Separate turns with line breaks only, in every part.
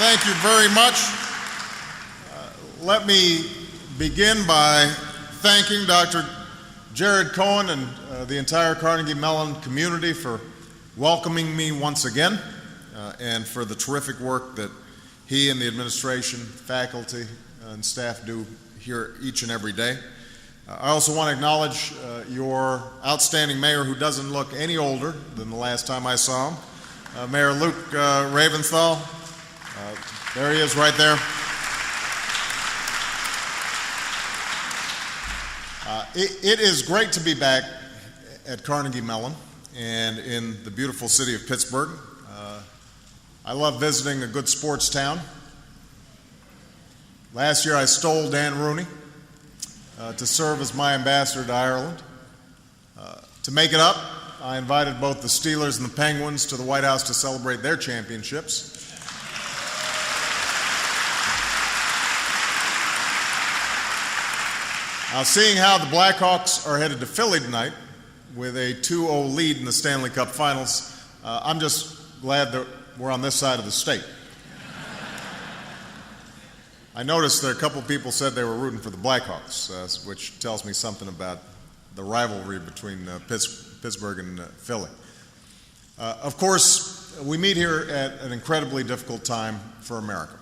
Thank you very much. Let me begin by thanking Dr. Jared Cohen and the entire Carnegie Mellon community for welcoming me once again and for the terrific work that he and the administration, faculty, and staff do here each and every day. I also want to acknowledge your outstanding mayor, who doesn't look any older than the last time I saw him, Mayor Luke Raventhal. There he is right there. It is great to be back at Carnegie Mellon and in the beautiful city of Pittsburgh. I love visiting a good sports town. Last year I stole Dan Rooney to serve as my ambassador to Ireland. To make it up, I invited both the Steelers and the Penguins to the White House to celebrate their championships. Now, seeing how the Blackhawks are headed to Philly tonight with a 2-0 lead in the Stanley Cup Finals, I'm just glad that we're on this side of the state. I noticed that a couple of people said they were rooting for the Blackhawks, which tells me something about the rivalry between Pittsburgh and Philly. Of course, we meet here at an incredibly difficult time for America.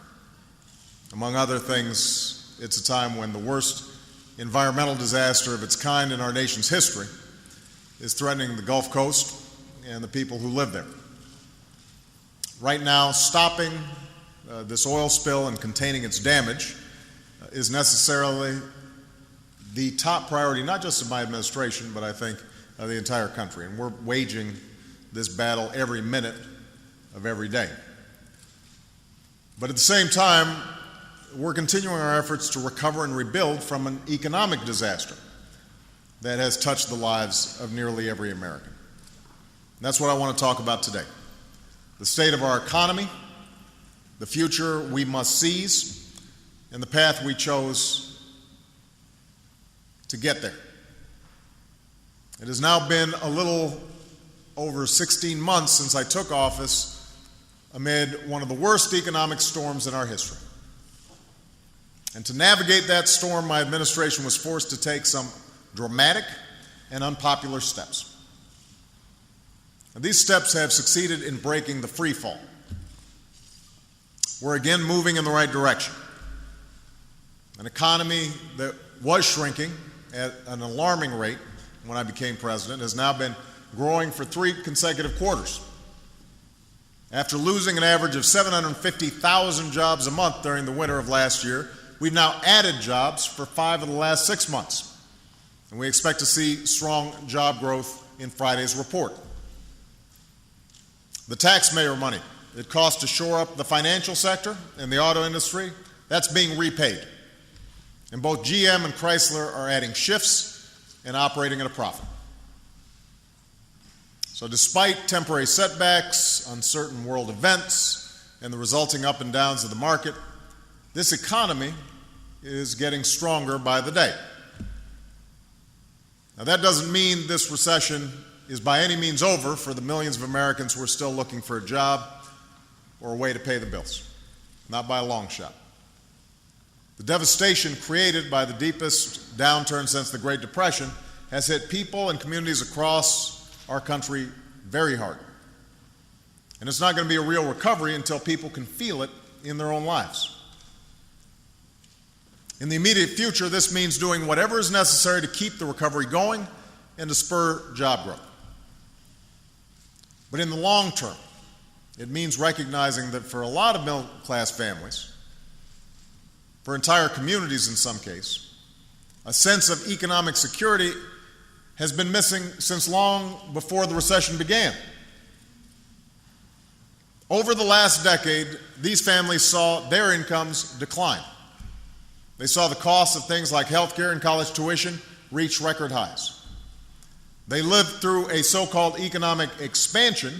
Among other things, it's a time when the worst environmental disaster of its kind in our nation's history is threatening the Gulf Coast and the people who live there. Right now, stopping this oil spill and containing its damage is necessarily the top priority, not just of my administration, but I think of the entire country. And we're waging this battle every minute of every day. But at the same time, we're continuing our efforts to recover and rebuild from an economic disaster that has touched the lives of nearly every American. And that's what I want to talk about today. The state of our economy, the future we must seize, and the path we chose to get there. It has now been a little over 16 months since I took office amid one of the worst economic storms in our history. And to navigate that storm, my administration was forced to take some dramatic and unpopular steps. And these steps have succeeded in breaking the free fall. We're again moving in the right direction. An economy that was shrinking at an alarming rate when I became president has now been growing for 3 consecutive quarters. After losing an average of 750,000 jobs a month during the winter of last year, we've now added jobs for 5 of the last 6 months, and we expect to see strong job growth in Friday's report. The taxpayer money it costs to shore up the financial sector and the auto industry, that's being repaid. And both GM and Chrysler are adding shifts and operating at a profit. So despite temporary setbacks, uncertain world events, and the resulting up and downs of the market, this economy is getting stronger by the day. Now, that doesn't mean this recession is by any means over for the millions of Americans who are still looking for a job or a way to pay the bills. Not by a long shot. The devastation created by the deepest downturn since the Great Depression has hit people and communities across our country very hard. And it's not going to be a real recovery until people can feel it in their own lives. In the immediate future, this means doing whatever is necessary to keep the recovery going and to spur job growth. But in the long term, it means recognizing that for a lot of middle-class families, for entire communities in some cases, a sense of economic security has been missing since long before the recession began. Over the last decade, these families saw their incomes decline. They saw the costs of things like health care and college tuition reach record highs. They lived through a so-called economic expansion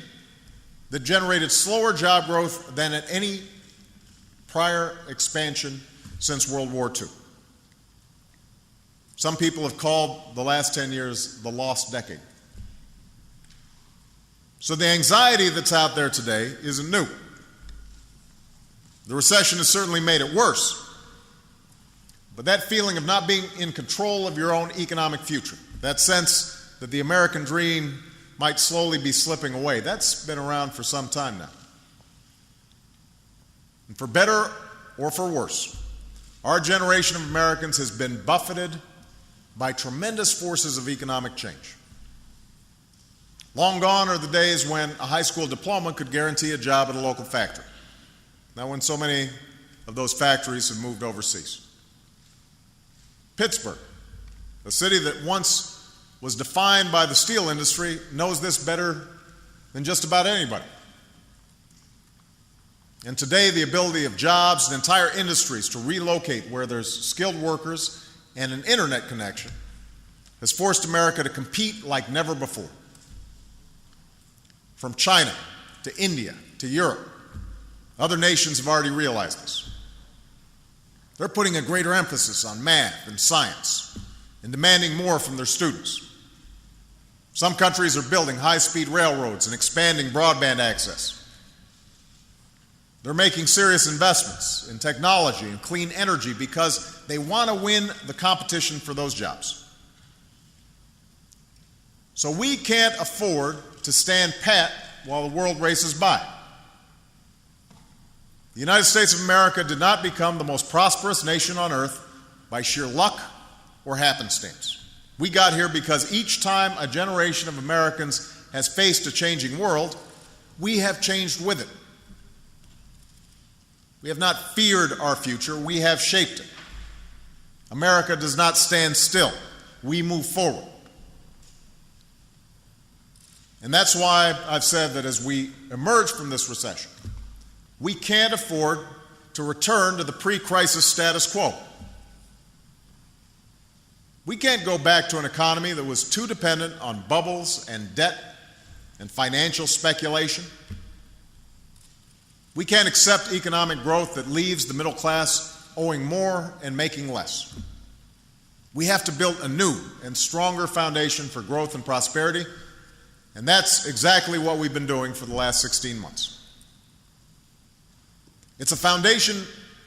that generated slower job growth than at any prior expansion since World War II. Some people have called the last 10 years the lost decade. So the anxiety that's out there today isn't new. The recession has certainly made it worse. But that feeling of not being in control of your own economic future, that sense that the American dream might slowly be slipping away, that's been around for some time now. And for better or for worse, our generation of Americans has been buffeted by tremendous forces of economic change. Long gone are the days when a high school diploma could guarantee a job at a local factory. Now, when so many of those factories have moved overseas. Pittsburgh, a city that once was defined by the steel industry, knows this better than just about anybody. And today, the ability of jobs and entire industries to relocate where there's skilled workers and an internet connection has forced America to compete like never before. From China to India to Europe, other nations have already realized this. They're putting a greater emphasis on math and science and demanding more from their students. Some countries are building high-speed railroads and expanding broadband access. They're making serious investments in technology and clean energy because they want to win the competition for those jobs. So we can't afford to stand pat while the world races by. The United States of America did not become the most prosperous nation on earth by sheer luck or happenstance. We got here because each time a generation of Americans has faced a changing world, we have changed with it. We have not feared our future, we have shaped it. America does not stand still, we move forward. And that's why I've said that as we emerge from this recession, we can't afford to return to the pre-crisis status quo. We can't go back to an economy that was too dependent on bubbles and debt and financial speculation. We can't accept economic growth that leaves the middle class owing more and making less. We have to build a new and stronger foundation for growth and prosperity, and that's exactly what we've been doing for the last 16 months. It's a foundation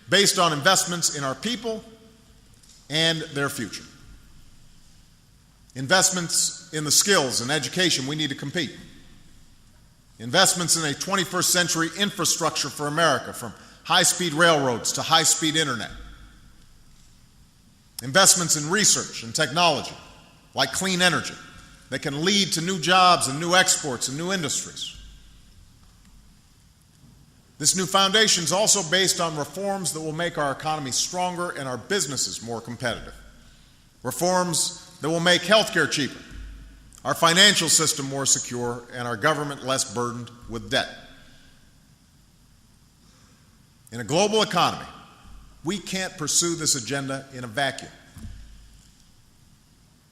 based on investments in our people and their future. Investments in the skills and education we need to compete. Investments in a 21st century infrastructure for America, from high-speed railroads to high-speed internet. Investments in research and technology, like clean energy, that can lead to new jobs and new exports and new industries. This new foundation is also based on reforms that will make our economy stronger and our businesses more competitive. Reforms that will make healthcare cheaper, our financial system more secure, and our government less burdened with debt. In a global economy, we can't pursue this agenda in a vacuum.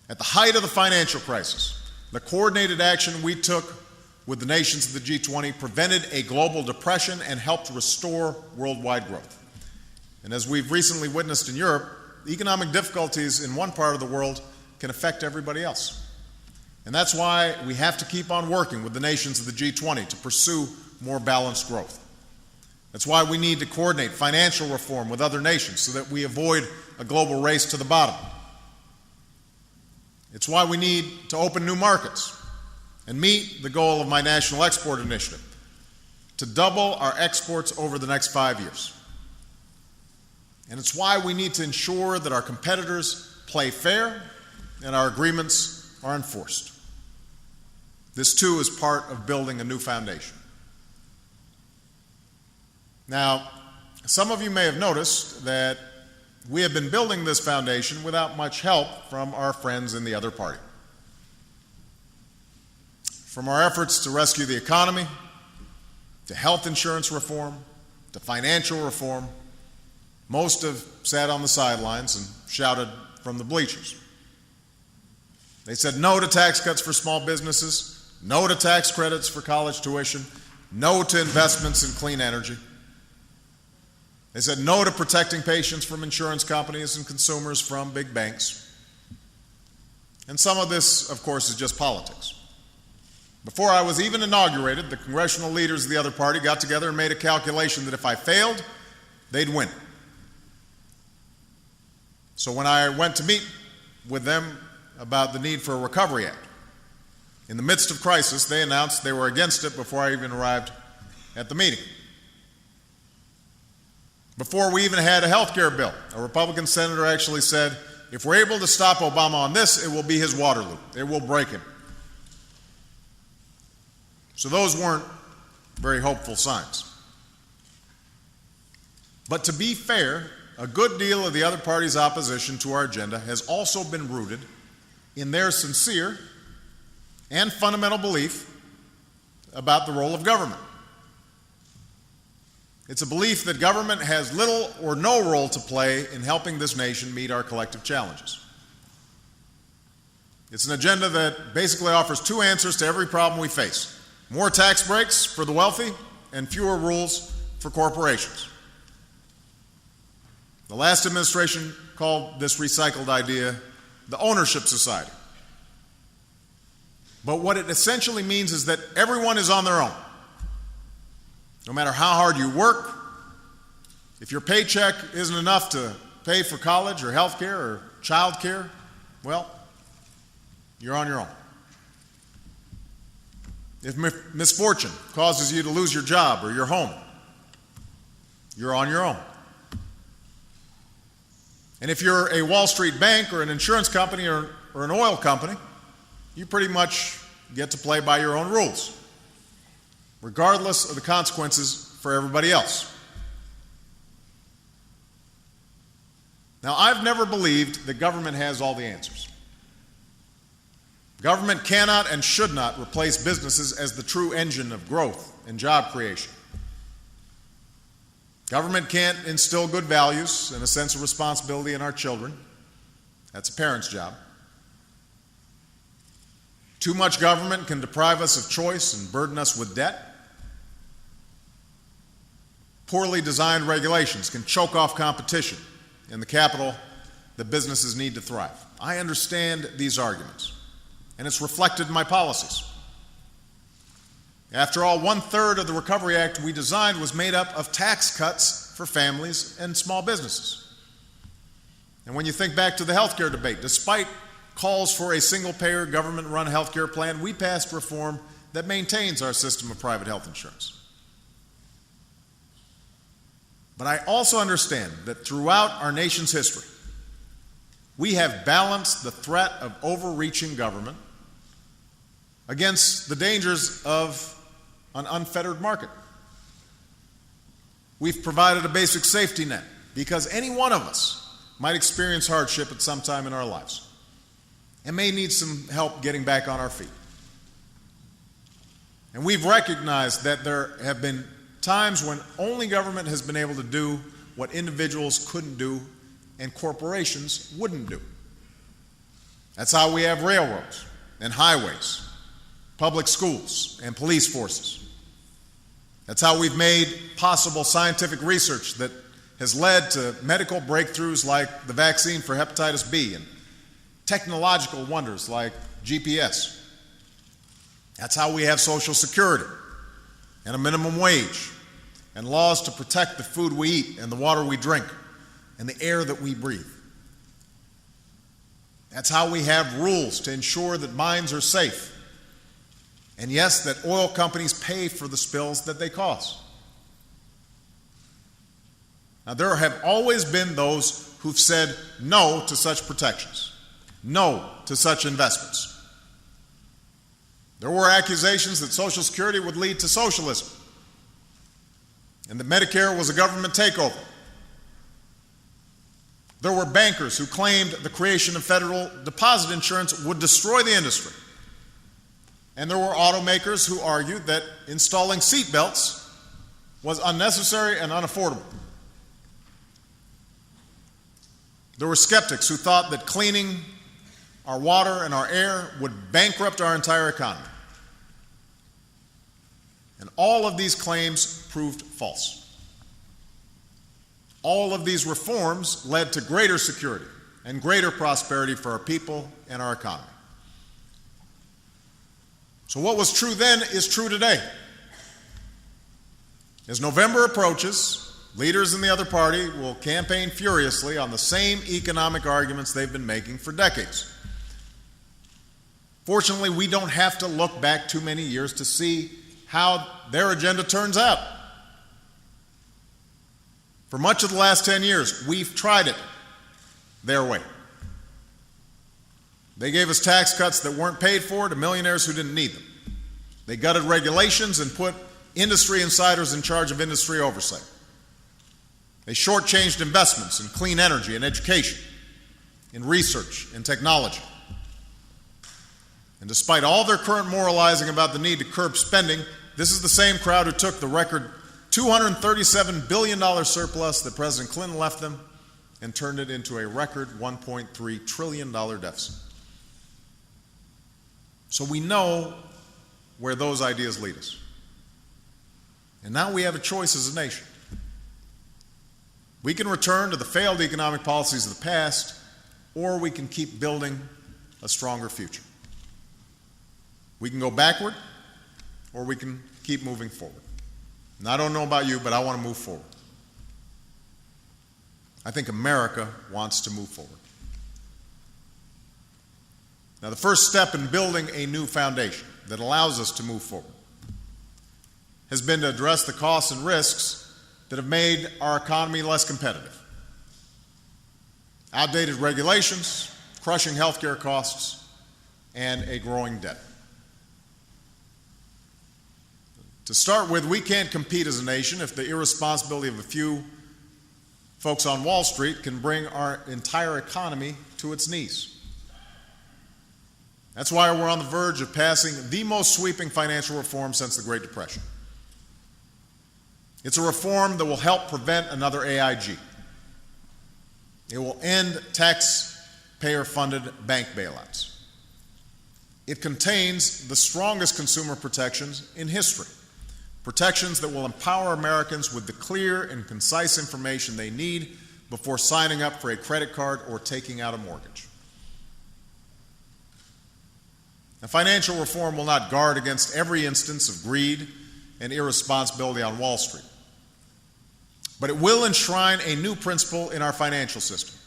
At the height of the financial crisis, the coordinated action we took with the nations of the G20 prevented a global depression and helped restore worldwide growth. And as we've recently witnessed in Europe, economic difficulties in one part of the world can affect everybody else. And that's why we have to keep on working with the nations of the G20 to pursue more balanced growth. That's why we need to coordinate financial reform with other nations so that we avoid a global race to the bottom. It's why we need to open new markets and meet the goal of my National Export Initiative, to double our exports over the next 5 years. And it's why we need to ensure that our competitors play fair and our agreements are enforced. This, too, is part of building a new foundation. Now, some of you may have noticed that we have been building this foundation without much help from our friends in the other party. From our efforts to rescue the economy, to health insurance reform, to financial reform, most have sat on the sidelines and shouted from the bleachers. They said no to tax cuts for small businesses, no to tax credits for college tuition, no to investments in clean energy. They said no to protecting patients from insurance companies and consumers from big banks. And some of this, of course, is just politics. Before I was even inaugurated, the congressional leaders of the other party got together and made a calculation that if I failed they'd win. So when I went to meet with them about the need for a Recovery Act, in the midst of crisis, they announced they were against it before I even arrived at the meeting. Before we even had a health care bill, a Republican senator actually said, if we're able to stop Obama on this, it will be his Waterloo. It will break him. So those weren't very hopeful signs. But to be fair, a good deal of the other party's opposition to our agenda has also been rooted in their sincere and fundamental belief about the role of government. It's a belief that government has little or no role to play in helping this nation meet our collective challenges. It's an agenda that basically offers two answers to every problem we face: more tax breaks for the wealthy and fewer rules for corporations. The last administration called this recycled idea the ownership society. But what it essentially means is that everyone is on their own. No matter how hard you work, if your paycheck isn't enough to pay for college or health care or child care, well, you're on your own. If misfortune causes you to lose your job or your home, you're on your own. And if you're a Wall Street bank or an insurance company or an oil company, you pretty much get to play by your own rules, regardless of the consequences for everybody else. Now, I've never believed that government has all the answers. Government cannot and should not replace businesses as the true engine of growth and job creation. Government can't instill good values and a sense of responsibility in our children. That's a parent's job. Too much government can deprive us of choice and burden us with debt. Poorly designed regulations can choke off competition and the capital that businesses need to thrive. I understand these arguments, and it's reflected in my policies. After all, 1/3 of the Recovery Act we designed was made up of tax cuts for families and small businesses. And when you think back to the health care debate, despite calls for a single-payer, government-run health care plan, we passed reform that maintains our system of private health insurance. But I also understand that throughout our nation's history, we have balanced the threat of overreaching government against the dangers of an unfettered market. We've provided a basic safety net because any one of us might experience hardship at some time in our lives and may need some help getting back on our feet. And we've recognized that there have been times when only government has been able to do what individuals couldn't do and corporations wouldn't do. That's how we have railroads and highways, public schools, and police forces. That's how we've made possible scientific research that has led to medical breakthroughs like the vaccine for hepatitis B and technological wonders like GPS. That's how we have Social Security and a minimum wage and laws to protect the food we eat and the water we drink and the air that we breathe. That's how we have rules to ensure that mines are safe. And yes, that oil companies pay for the spills that they cause. Now, there have always been those who've said no to such protections, no to such investments. There were accusations that Social Security would lead to socialism and that Medicare was a government takeover. There were bankers who claimed the creation of federal deposit insurance would destroy the industry. And there were automakers who argued that installing seat belts was unnecessary and unaffordable. There were skeptics who thought that cleaning our water and our air would bankrupt our entire economy. And all of these claims proved false. All of these reforms led to greater security and greater prosperity for our people and our economy. So what was true then is true today. As November approaches leaders in the other party will campaign furiously on the same economic arguments they've been making for decades. Fortunately, we don't have to look back too many years to see how their agenda turns out. For much of the last 10 years, we've tried it their way. They gave us tax cuts that weren't paid for to millionaires who didn't need them. They gutted regulations and put industry insiders in charge of industry oversight. They shortchanged investments in clean energy and education, in research and technology. And despite all their current moralizing about the need to curb spending, this is the same crowd who took the record $237 billion surplus that President Clinton left them and turned it into a record $1.3 trillion deficit. So we know where those ideas lead us. And now we have a choice as a nation. We can return to the failed economic policies of the past, or we can keep building a stronger future. We can go backward, or we can keep moving forward. And I don't know about you, but I want to move forward. I think America wants to move forward. Now, the first step in building a new foundation that allows us to move forward has been to address the costs and risks that have made our economy less competitive. Outdated regulations, crushing healthcare costs, and a growing debt. To start with, we can't compete as a nation if the irresponsibility of a few folks on Wall Street can bring our entire economy to its knees. That's why we're on the verge of passing the most sweeping financial reform since the Great Depression. It's a reform that will help prevent another AIG. It will end taxpayer-funded bank bailouts. It contains the strongest consumer protections in history. Protections that will empower Americans with the clear and concise information they need before signing up for a credit card or taking out a mortgage. Now, financial reform will not guard against every instance of greed and irresponsibility on Wall Street, but it will enshrine a new principle in our financial system.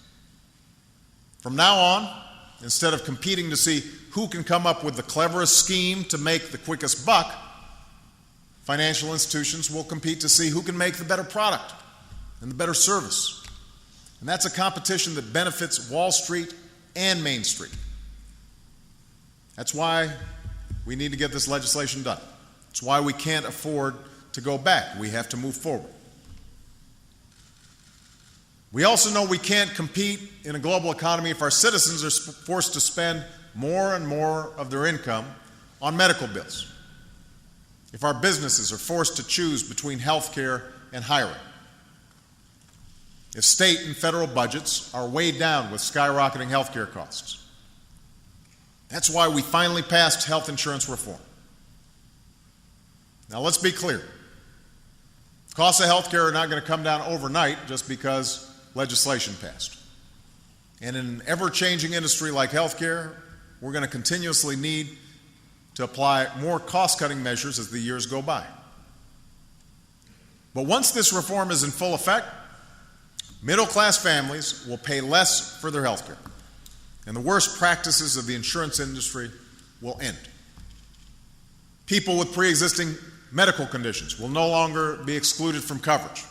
From now on, instead of competing to see who can come up with the cleverest scheme to make the quickest buck, financial institutions will compete to see who can make the better product and the better service. And that's a competition that benefits Wall Street and Main Street. That's why we need to get this legislation done. It's why we can't afford to go back. We have to move forward. We also know we can't compete in a global economy if our citizens are forced to spend more and more of their income on medical bills, if our businesses are forced to choose between health care and hiring, if state and federal budgets are weighed down with skyrocketing health care costs. That's why we finally passed health insurance reform. Now, let's be clear. Costs of health care are not going to come down overnight just because legislation passed. And in an ever-changing industry like health care, we're going to continuously need to apply more cost-cutting measures as the years go by. But once this reform is in full effect, middle-class families will pay less for their health care, and the worst practices of the insurance industry will end. People with pre-existing medical conditions will no longer be excluded from coverage.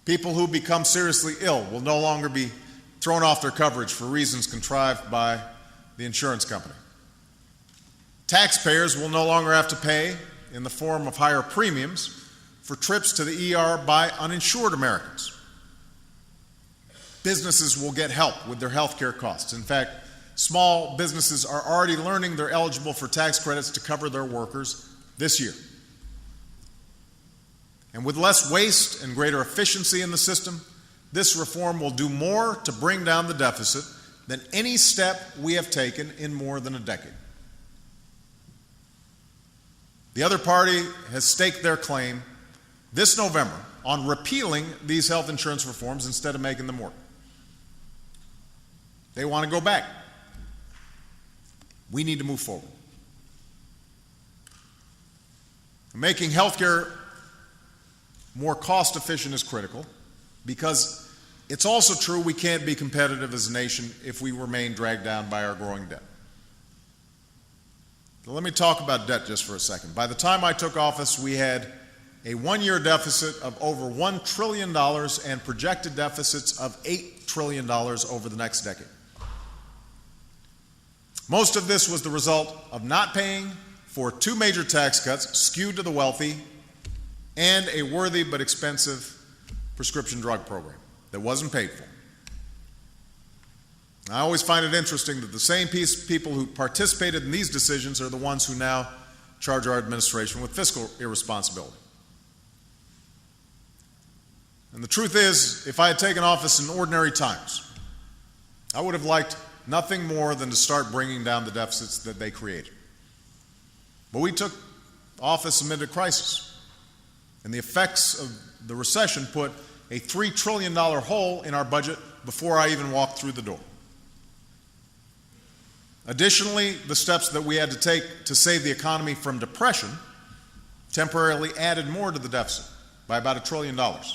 People who become seriously ill will no longer be thrown off their coverage for reasons contrived by the insurance company. Taxpayers will no longer have to pay, in the form of higher premiums, for trips to the ER by uninsured Americans. Businesses will get help with their health care costs. In fact, small businesses are already learning they're eligible for tax credits to cover their workers this year. And with less waste and greater efficiency in the system, this reform will do more to bring down the deficit than any step we have taken in more than a decade. The other party has staked their claim this November on repealing these health insurance reforms instead of making them work. They want to go back. We need to move forward. Making health care more cost efficient is critical, because it's also true we can't be competitive as a nation if we remain dragged down by our growing debt. Now, let me talk about debt just for a second. By the time I took office, we had a one-year deficit of over $1 trillion and projected deficits of $8 trillion over the next decade. Most of this was the result of not paying for two major tax cuts skewed to the wealthy and a worthy but expensive prescription drug program that wasn't paid for. I always find it interesting that the same people who participated in these decisions are the ones who now charge our administration with fiscal irresponsibility. And the truth is, if I had taken office in ordinary times, I would have liked nothing more than to start bringing down the deficits that they created. But we took office amid a crisis, and the effects of the recession put a $3 trillion hole in our budget before I even walked through the door. Additionally, the steps that we had to take to save the economy from depression temporarily added more to the deficit by about $1 trillion. Of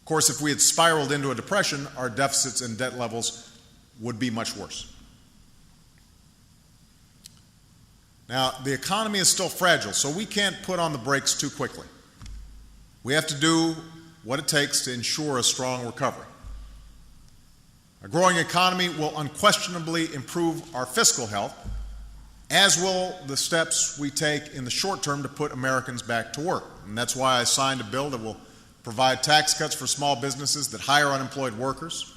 course, if we had spiraled into a depression, our deficits and debt levels would be much worse. Now, the economy is still fragile, so we can't put on the brakes too quickly. We have to do what it takes to ensure a strong recovery. A growing economy will unquestionably improve our fiscal health, as will the steps we take in the short term to put Americans back to work. And that's why I signed a bill that will provide tax cuts for small businesses that hire unemployed workers.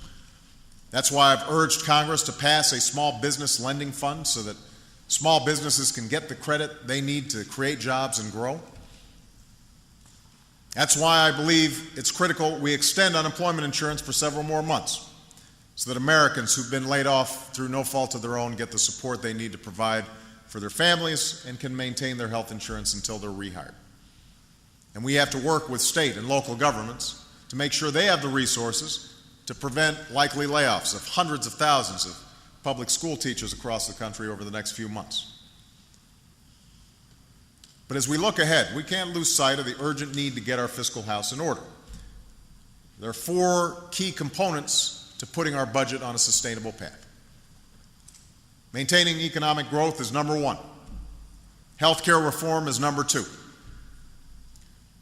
That's why I've urged Congress to pass a small business lending fund so that small businesses can get the credit they need to create jobs and grow. That's why I believe it's critical we extend unemployment insurance for several more months so that Americans who've been laid off through no fault of their own get the support they need to provide for their families and can maintain their health insurance until they're rehired. And we have to work with state and local governments to make sure they have the resources to prevent likely layoffs of hundreds of thousands of public school teachers across the country over the next few months. But as we look ahead, we can't lose sight of the urgent need to get our fiscal house in order. There are four key components to putting our budget on a sustainable path. Maintaining economic growth is number one. Healthcare reform is number two.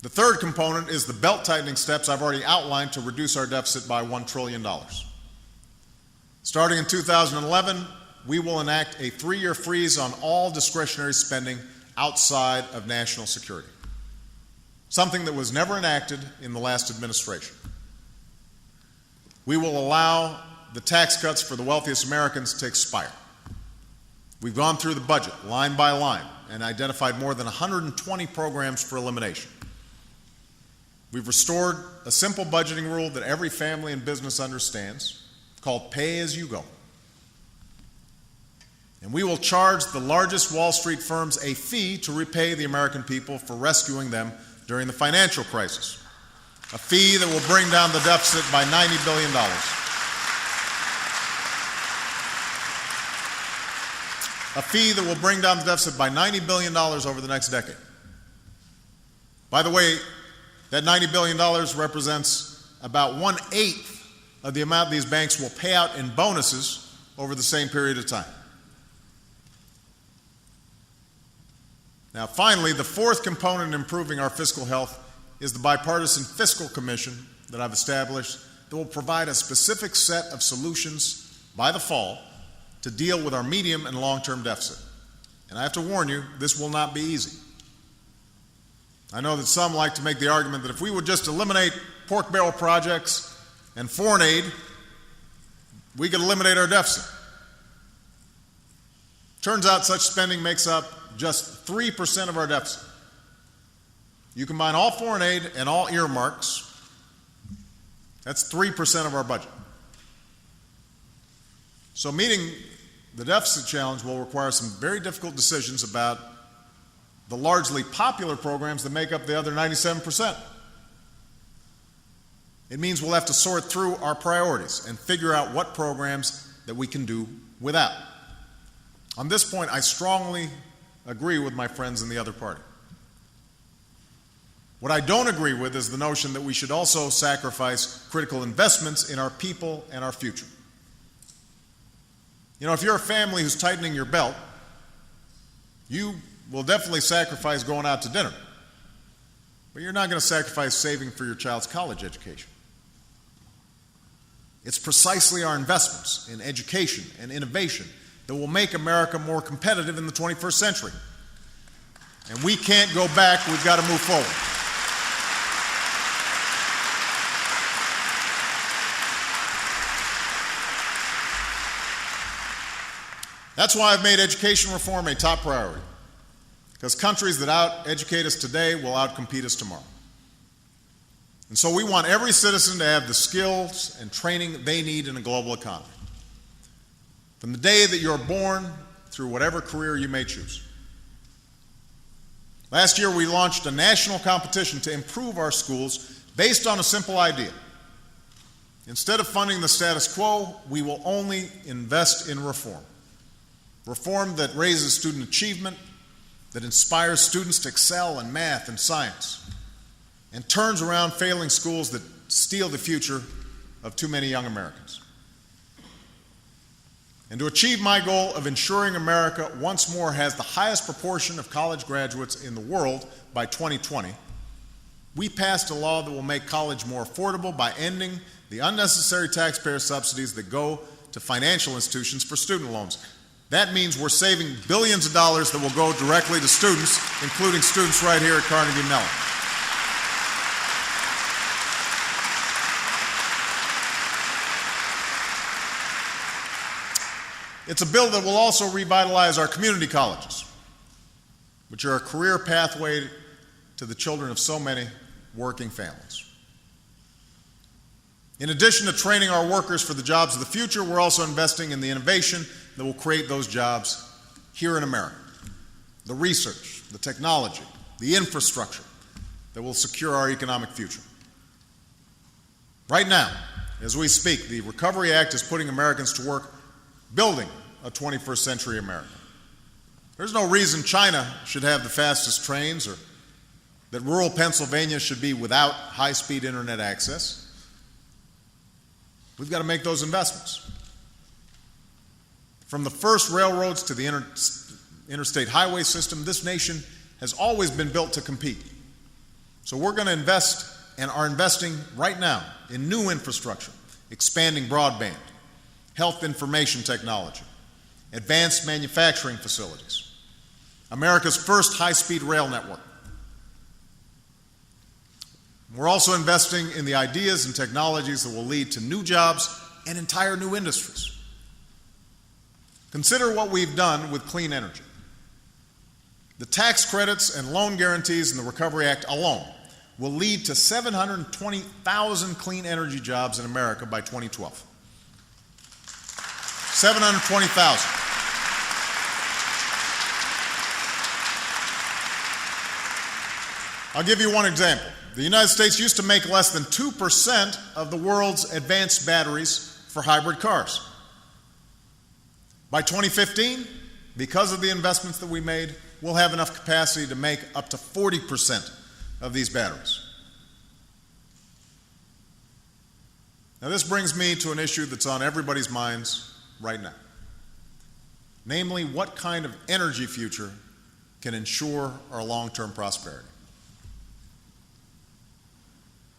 The third component is the belt-tightening steps I've already outlined to reduce our deficit by $1 trillion. Starting in 2011, we will enact a 3-year freeze on all discretionary spending outside of national security, something that was never enacted in the last administration. We will allow the tax cuts for the wealthiest Americans to expire. We've gone through the budget line by line and identified more than 120 programs for elimination. We've restored a simple budgeting rule that every family and business understands, called pay-as-you-go. And we will charge the largest Wall Street firms a fee to repay the American people for rescuing them during the financial crisis, a fee that will bring down the deficit by $90 billion. A fee that will bring down the deficit by $90 billion over the next decade. By the way, that $90 billion represents about 1/8 of the amount these banks will pay out in bonuses over the same period of time. Now, finally, the fourth component in improving our fiscal health is the bipartisan fiscal commission that I've established that will provide a specific set of solutions by the fall to deal with our medium and long-term deficit. And I have to warn you, this will not be easy. I know that some like to make the argument that if we would just eliminate pork barrel projects and foreign aid, we could eliminate our deficit. Turns out such spending makes up just 3% of our deficit. You combine all foreign aid and all earmarks, that's 3% of our budget. So meeting the deficit challenge will require some very difficult decisions about the largely popular programs that make up the other 97%. It means we'll have to sort through our priorities and figure out what programs that we can do without. On this point, I strongly agree with my friends in the other party. What I don't agree with is the notion that we should also sacrifice critical investments in our people and our future. If you're a family who's tightening your belt, you will definitely sacrifice going out to dinner. But you're not going to sacrifice saving for your child's college education. It's precisely our investments in education and innovation that will make America more competitive in the 21st century. And we can't go back, we've got to move forward. That's why I've made education reform a top priority, because countries that out-educate us today will out-compete us tomorrow. And so we want every citizen to have the skills and training they need in a global economy, from the day that you're born through whatever career you may choose. Last year, we launched a national competition to improve our schools based on a simple idea. Instead of funding the status quo, we will only invest in reform. Reform that raises student achievement, that inspires students to excel in math and science, and turns around failing schools that steal the future of too many young Americans. And to achieve my goal of ensuring America once more has the highest proportion of college graduates in the world by 2020, we passed a law that will make college more affordable by ending the unnecessary taxpayer subsidies that go to financial institutions for student loans. That means we're saving billions of dollars that will go directly to students, including students right here at Carnegie Mellon. It's a bill that will also revitalize our community colleges, which are a career pathway to the children of so many working families. In addition to training our workers for the jobs of the future, we're also investing in the innovation that will create those jobs here in America. The research, the technology, the infrastructure that will secure our economic future. Right now, as we speak, the Recovery Act is putting Americans to work building a 21st century America. There's no reason China should have the fastest trains or that rural Pennsylvania should be without high-speed internet access. We've got to make those investments. From the first railroads to the interstate highway system, this nation has always been built to compete. So we're going to invest and are investing right now in new infrastructure, expanding broadband, health information technology, advanced manufacturing facilities, America's first high-speed rail network. We're also investing in the ideas and technologies that will lead to new jobs and entire new industries. Consider what we've done with clean energy. The tax credits and loan guarantees in the Recovery Act alone will lead to 720,000 clean energy jobs in America by 2012. 720,000. I'll give you one example. The United States used to make less than 2% of the world's advanced batteries for hybrid cars. By 2015, because of the investments that we made, we'll have enough capacity to make up to 40% of these batteries. Now, this brings me to an issue that's on everybody's minds right now. Namely, what kind of energy future can ensure our long-term prosperity?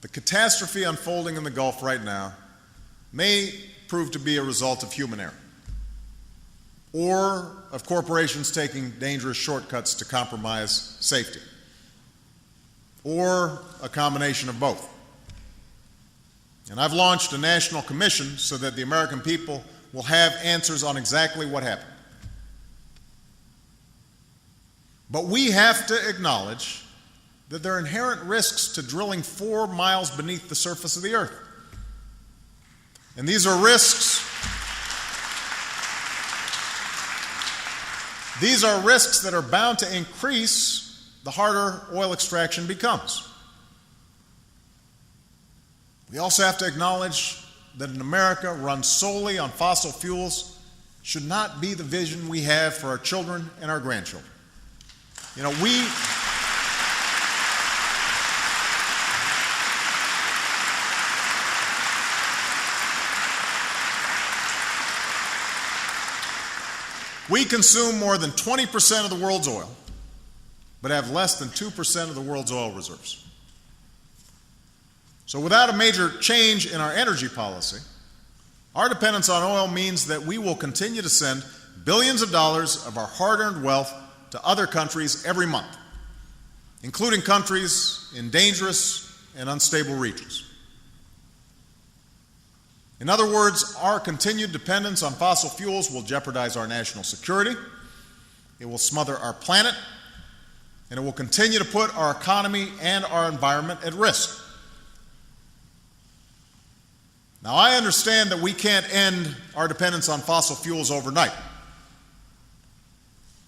The catastrophe unfolding in the Gulf right now may prove to be a result of human error, or of corporations taking dangerous shortcuts to compromise safety, or a combination of both. And I've launched a national commission so that the American people will have answers on exactly what happened. But we have to acknowledge that there are inherent risks to drilling 4 miles beneath the surface of the earth. And these are risks that are bound to increase the harder oil extraction becomes. We also have to acknowledge that an America run solely on fossil fuels should not be the vision we have for our children and our grandchildren. We consume more than 20% of the world's oil, but have less than 2% of the world's oil reserves. So without a major change in our energy policy, our dependence on oil means that we will continue to send billions of dollars of our hard-earned wealth to other countries every month, including countries in dangerous and unstable regions. In other words, our continued dependence on fossil fuels will jeopardize our national security, it will smother our planet, and it will continue to put our economy and our environment at risk. Now, I understand that we can't end our dependence on fossil fuels overnight.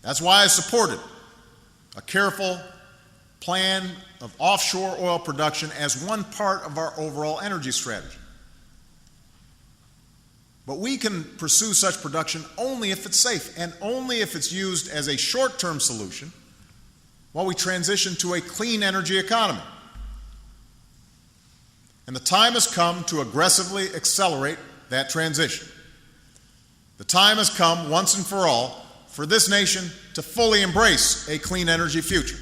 That's why I supported a careful plan of offshore oil production as one part of our overall energy strategy. But we can pursue such production only if it's safe and only if it's used as a short-term solution while we transition to a clean energy economy. And the time has come to aggressively accelerate that transition. The time has come, once and for all, for this nation to fully embrace a clean energy future.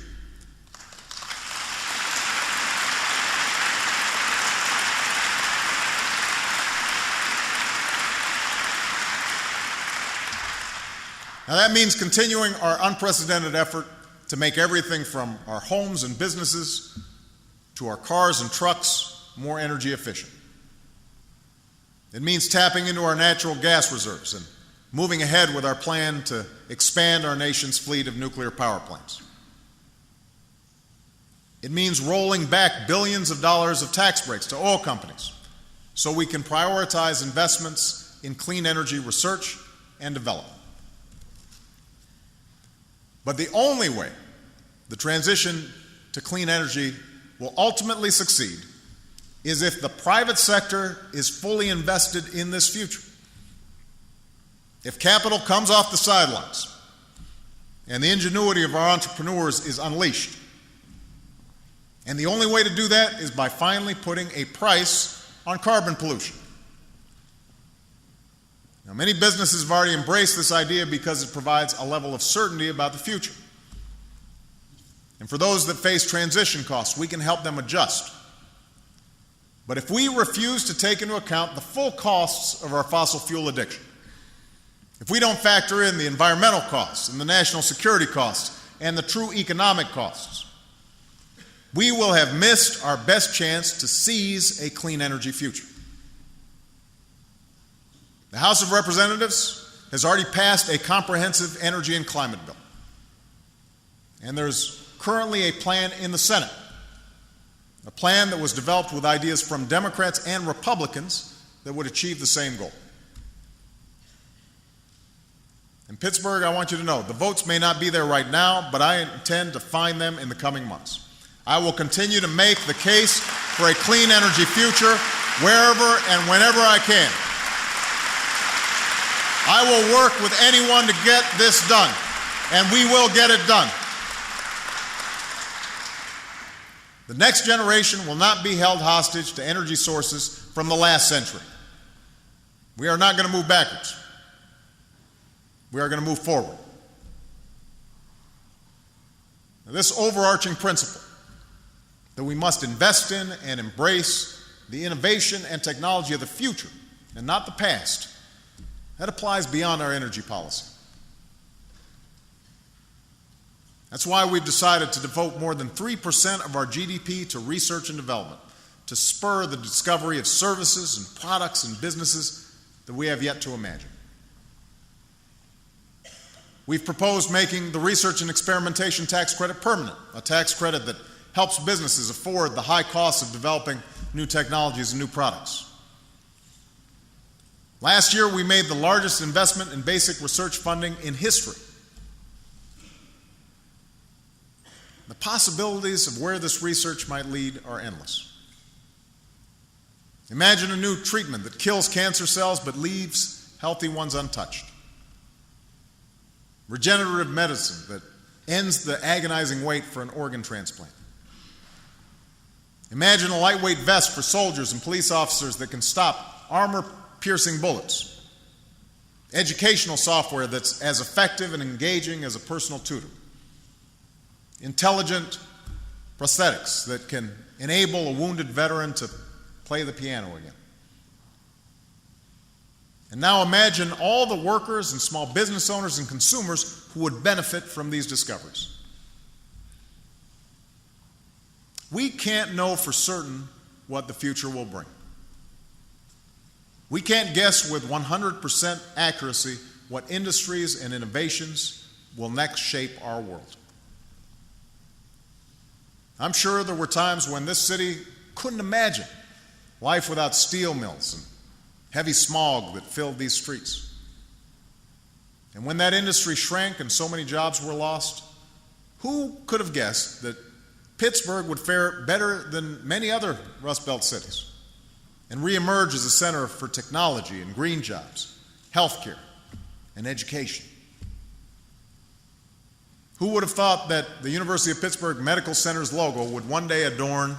Now that means continuing our unprecedented effort to make everything from our homes and businesses to our cars and trucks more energy efficient. It means tapping into our natural gas reserves and moving ahead with our plan to expand our nation's fleet of nuclear power plants. It means rolling back billions of dollars of tax breaks to oil companies so we can prioritize investments in clean energy research and development. But the only way the transition to clean energy will ultimately succeed is if the private sector is fully invested in this future. If capital comes off the sidelines and the ingenuity of our entrepreneurs is unleashed. And the only way to do that is by finally putting a price on carbon pollution. Now, many businesses have already embraced this idea because it provides a level of certainty about the future. And for those that face transition costs, we can help them adjust. But if we refuse to take into account the full costs of our fossil fuel addiction, if we don't factor in the environmental costs and the national security costs and the true economic costs, we will have missed our best chance to seize a clean energy future. The House of Representatives has already passed a comprehensive energy and climate bill. And there's currently a plan in the Senate, a plan that was developed with ideas from Democrats and Republicans that would achieve the same goal. In Pittsburgh, I want you to know, the votes may not be there right now, but I intend to find them in the coming months. I will continue to make the case for a clean energy future wherever and whenever I can. I will work with anyone to get this done, and we will get it done. The next generation will not be held hostage to energy sources from the last century. We are not going to move backwards. We are going to move forward. Now, this overarching principle that we must invest in and embrace the innovation and technology of the future and not the past, that applies beyond our energy policy. That's why we've decided to devote more than 3% of our GDP to research and development, to spur the discovery of services and products and businesses that we have yet to imagine. We've proposed making the research and experimentation tax credit permanent, a tax credit that helps businesses afford the high costs of developing new technologies and new products. Last year, we made the largest investment in basic research funding in history. The possibilities of where this research might lead are endless. Imagine a new treatment that kills cancer cells but leaves healthy ones untouched. Regenerative medicine that ends the agonizing wait for an organ transplant. Imagine a lightweight vest for soldiers and police officers that can stop armor-piercing bullets. educational software that's as effective and engaging as a personal tutor, intelligent prosthetics that can enable a wounded veteran to play the piano again. And now imagine all the workers and small business owners and consumers who would benefit from these discoveries. We can't know for certain what the future will bring. We can't guess with 100% accuracy what industries and innovations will next shape our world. I'm sure there were times when this city couldn't imagine life without steel mills and heavy smog that filled these streets. And when that industry shrank and so many jobs were lost, who could have guessed that Pittsburgh would fare better than many other Rust Belt cities and reemerge as a center for technology and green jobs, healthcare, and education? Who would have thought that the University of Pittsburgh Medical Center's logo would one day adorn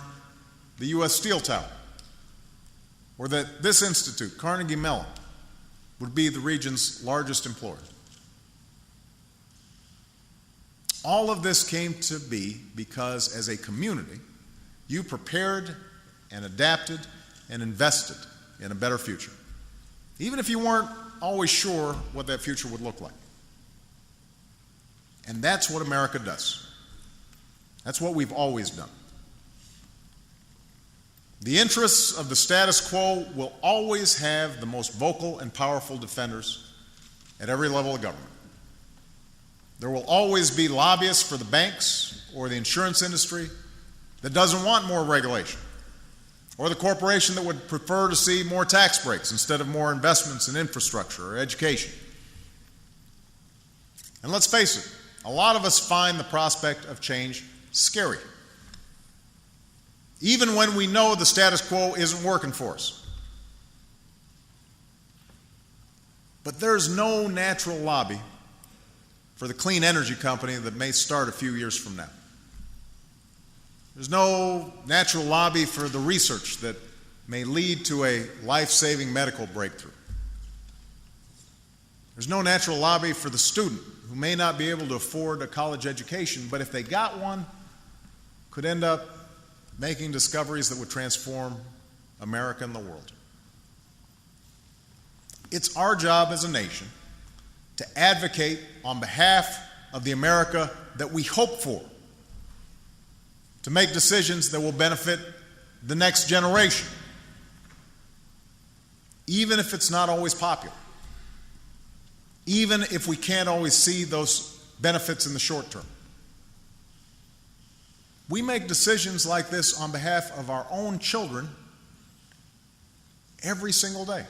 the U.S. Steel Tower? Or that this institute, Carnegie Mellon, would be the region's largest employer? All of this came to be because, as a community, you prepared and adapted and invested in a better future, even if you weren't always sure what that future would look like. And that's what America does. That's what we've always done. The interests of the status quo will always have the most vocal and powerful defenders at every level of government. There will always be lobbyists for the banks or the insurance industry that doesn't want more regulation, or the corporation that would prefer to see more tax breaks instead of more investments in infrastructure or education. And let's face it, a lot of us find the prospect of change scary, even when we know the status quo isn't working for us. But there's no natural lobby for the clean energy company that may start a few years from now. There's no natural lobby for the research that may lead to a life-saving medical breakthrough. There's no natural lobby for the student who may not be able to afford a college education, but if they got one, could end up making discoveries that would transform America and the world. It's our job as a nation to advocate on behalf of the America that we hope for, to make decisions that will benefit the next generation, even if it's not always popular, even if we can't always see those benefits in the short term. We make decisions like this on behalf of our own children every single day.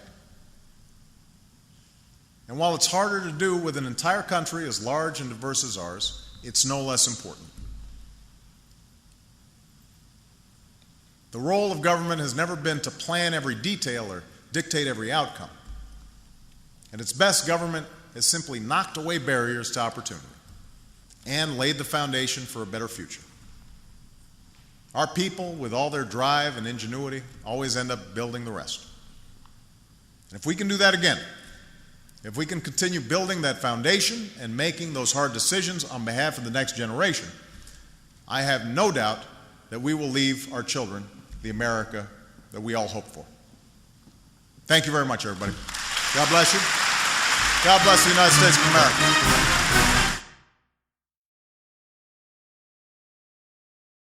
And while it's harder to do with an entire country as large and diverse as ours, it's no less important. The role of government has never been to plan every detail or dictate every outcome. At its best, government has simply knocked away barriers to opportunity and laid the foundation for a better future. Our people, with all their drive and ingenuity, always end up building the rest. And if we can do that again, if we can continue building that foundation and making those hard decisions on behalf of the next generation, I have no doubt that we will leave our children the America that we all hope for. Thank you very much, everybody. God bless you. God bless the United States of America.